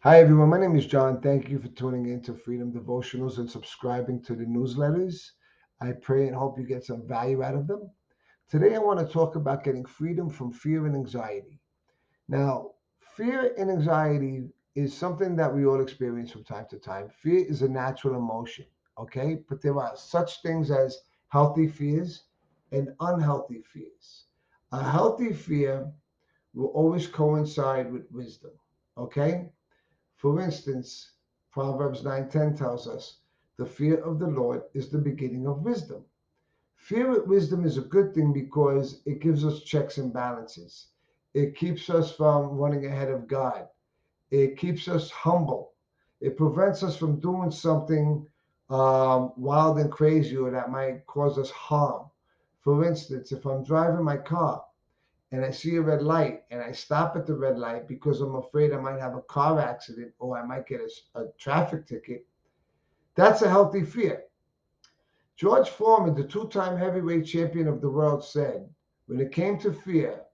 Hi, everyone. My name is John. Thank you for tuning in to Freedom Devotionals and subscribing to the newsletters. I pray and hope you get some value out of them. Today, I want to talk about getting freedom from fear and anxiety. Now, fear and anxiety is something that we all experience from time to time. Fear is a natural emotion, okay? But there are such things as healthy fears and unhealthy fears. A healthy fear will always coincide with wisdom, okay? For instance, Proverbs 9:10 tells us, "The fear of the Lord is the beginning of wisdom." Fear with wisdom is a good thing because it gives us checks and balances. It keeps us from running ahead of God. It keeps us humble. It prevents us from doing something wild and crazy or that might cause us harm. For instance, if I'm driving my car and I see a red light and I stop at the red light because I'm afraid I might have a car accident or I might get a traffic ticket, that's a healthy fear. George Foreman, the two-time heavyweight champion of the world, said, "When it came to fear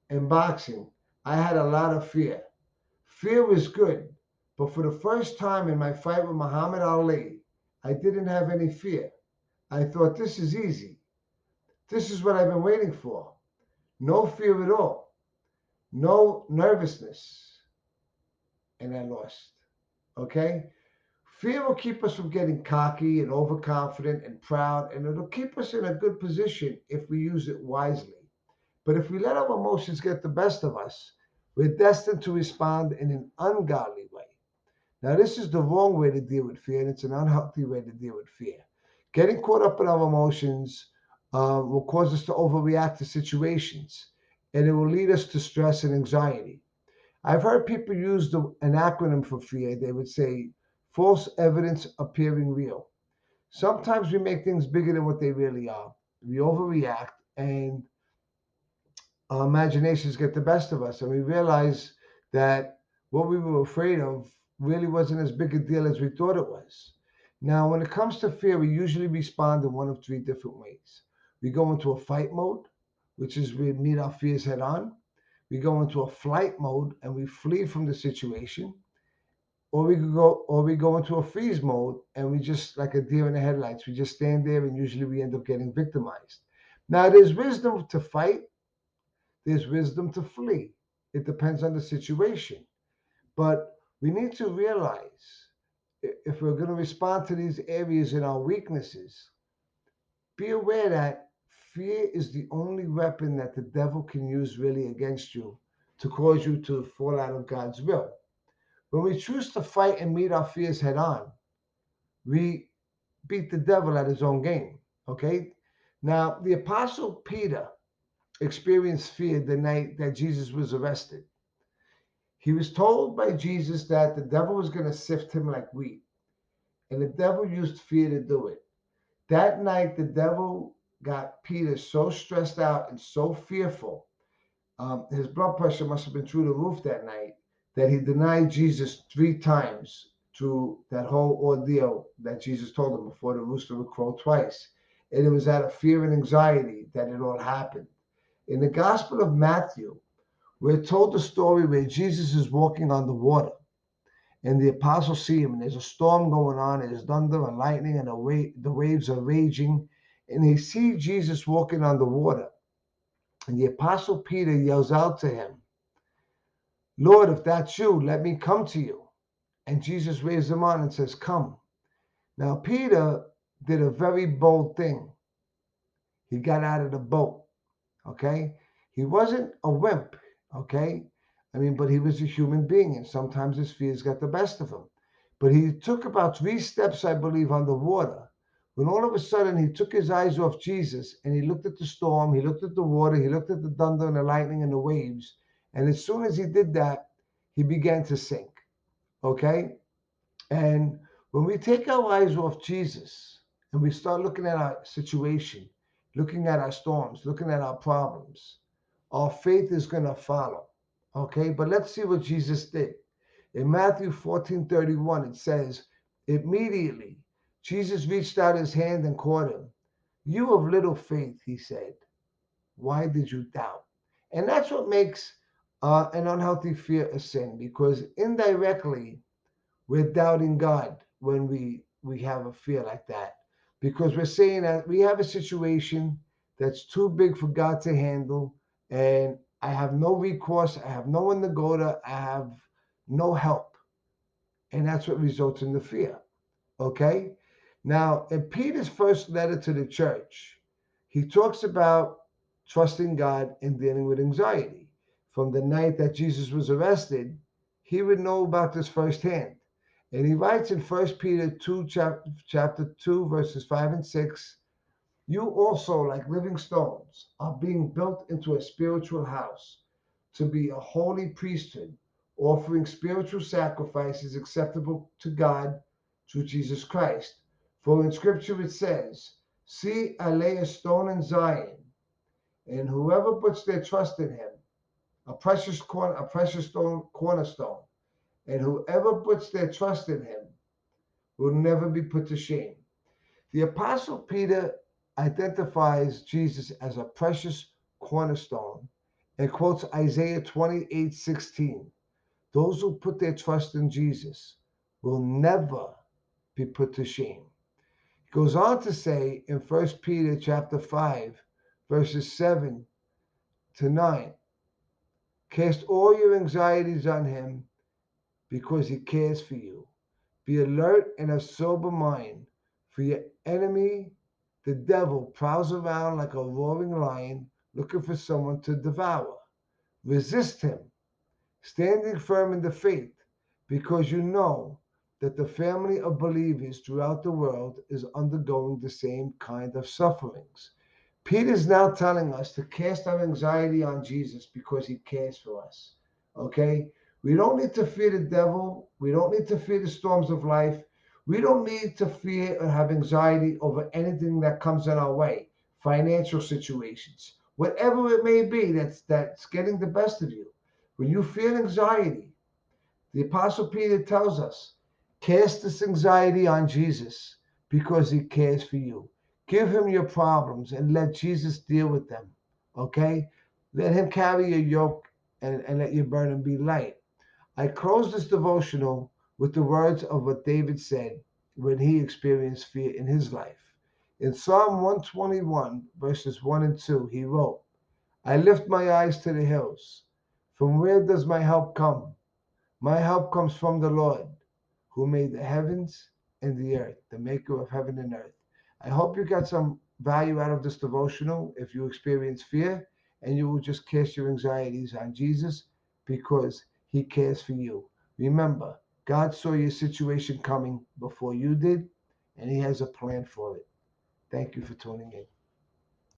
in boxing, I had a lot of fear. Fear was good, but for the first time in my fight with Muhammad Ali, I didn't have any fear. I thought, this is easy. This is what I've been waiting for. No fear at all. No nervousness." And I lost. Okay? Fear will keep us from getting cocky and overconfident and proud, and it'll keep us in a good position if we use it wisely. But if we let our emotions get the best of us, we're destined to respond in an ungodly way. Now, this is the wrong way to deal with fear, and it's an unhealthy way to deal with fear. Getting caught up in our emotions will cause us to overreact to situations, and it will lead us to stress and anxiety. I've heard people use an acronym for fear. They would say false evidence appearing real. Sometimes we make things bigger than what they really are. We overreact and our imaginations get the best of us, and we realize that what we were afraid of really wasn't as big a deal as we thought it was. Now, when it comes to fear, we usually respond in one of three different ways. We go into a fight mode, which is we meet our fears head on. We go into a flight mode and we flee from the situation, or we go into a freeze mode and we just like a deer in the headlights. We just stand there and usually we end up getting victimized. Now there's wisdom to fight, there's wisdom to flee. It depends on the situation. But we need to realize if we're going to respond to these areas in our weaknesses, be aware that fear is the only weapon that the devil can use really against you to cause you to fall out of God's will. When we choose to fight and meet our fears head on, we beat the devil at his own game. Okay? Now, the Apostle Peter experienced fear the night that Jesus was arrested. He was told by Jesus that the devil was going to sift him like wheat, and the devil used fear to do it. That night, the devil got Peter so stressed out and so fearful. His blood pressure must have been through the roof that night that he denied Jesus three times through that whole ordeal that Jesus told him before the rooster would crow twice. And it was out of fear and anxiety that it all happened. In the Gospel of Matthew, we're told the story where Jesus is walking on the water and the apostles see him, and there's a storm going on, and there's thunder and lightning, and the waves are raging, and they see Jesus walking on the water. And the apostle Peter yells out to him, "Lord, if that's you, let me come to you." And Jesus raised him on and says, "Come." Now, Peter did a very bold thing. He got out of the boat, okay? He wasn't a wimp, okay? I mean, but he was a human being, and sometimes his fears got the best of him. But he took about three steps, I believe, on the water, when all of a sudden he took his eyes off Jesus and he looked at the storm, he looked at the water, he looked at the thunder and the lightning and the waves. And as soon as he did that, he began to sink, okay? And when we take our eyes off Jesus and we start looking at our situation, looking at our storms, looking at our problems, our faith is going to follow. Okay, but let's see what Jesus did. In Matthew 14:31, it says, immediately Jesus reached out his hand and caught him. "You of little faith," he said, "why did you doubt?" And that's what makes an unhealthy fear of sin, because indirectly we're doubting God when we have a fear like that, because we're saying that we have a situation that's too big for God to handle, and I have no recourse, I have no one to go to, I have no help, and that's what results in the fear. Okay? Now, in Peter's first letter to the church, he talks about trusting God and dealing with anxiety. From the night that Jesus was arrested, he would know about this firsthand. And he writes in First Peter 2, chapter 2, verses 5 and 6, you also, like living stones, are being built into a spiritual house to be a holy priesthood, offering spiritual sacrifices acceptable to God through Jesus Christ. For in Scripture it says, see, I lay a stone in Zion, and whoever puts their trust in him, a precious stone cornerstone, and whoever puts their trust in him will never be put to shame. The Apostle Peter identifies Jesus as a precious cornerstone and quotes Isaiah 28:16. Those who put their trust in Jesus will never be put to shame. He goes on to say in 1 Peter chapter 5, verses 7 to 9, cast all your anxieties on him because he cares for you. Be alert and of sober mind, for your enemy, the devil, prowls around like a roaring lion looking for someone to devour. Resist him, standing firm in the faith, because you know that the family of believers throughout the world is undergoing the same kind of sufferings. Peter's now telling us to cast our anxiety on Jesus because he cares for us. Okay? We don't need to fear the devil. We don't need to fear the storms of life. We don't need to fear or have anxiety over anything that comes in our way, financial situations, whatever it may be that's getting the best of you. When you feel anxiety, the Apostle Peter tells us, cast this anxiety on Jesus because he cares for you. Give him your problems and let Jesus deal with them. Okay? Let him carry your yoke and let your burden be light. I close this devotional with the words of what David said when he experienced fear in his life. In Psalm 121, verses 1 and 2, he wrote, I lift my eyes to the hills. From where does my help come? My help comes from the Lord, who made the heavens and the earth, the maker of heaven and earth. I hope you got some value out of this devotional if you experience fear, and you will just cast your anxieties on Jesus because he cares for you. Remember, God saw your situation coming before you did, and he has a plan for it. Thank you for tuning in.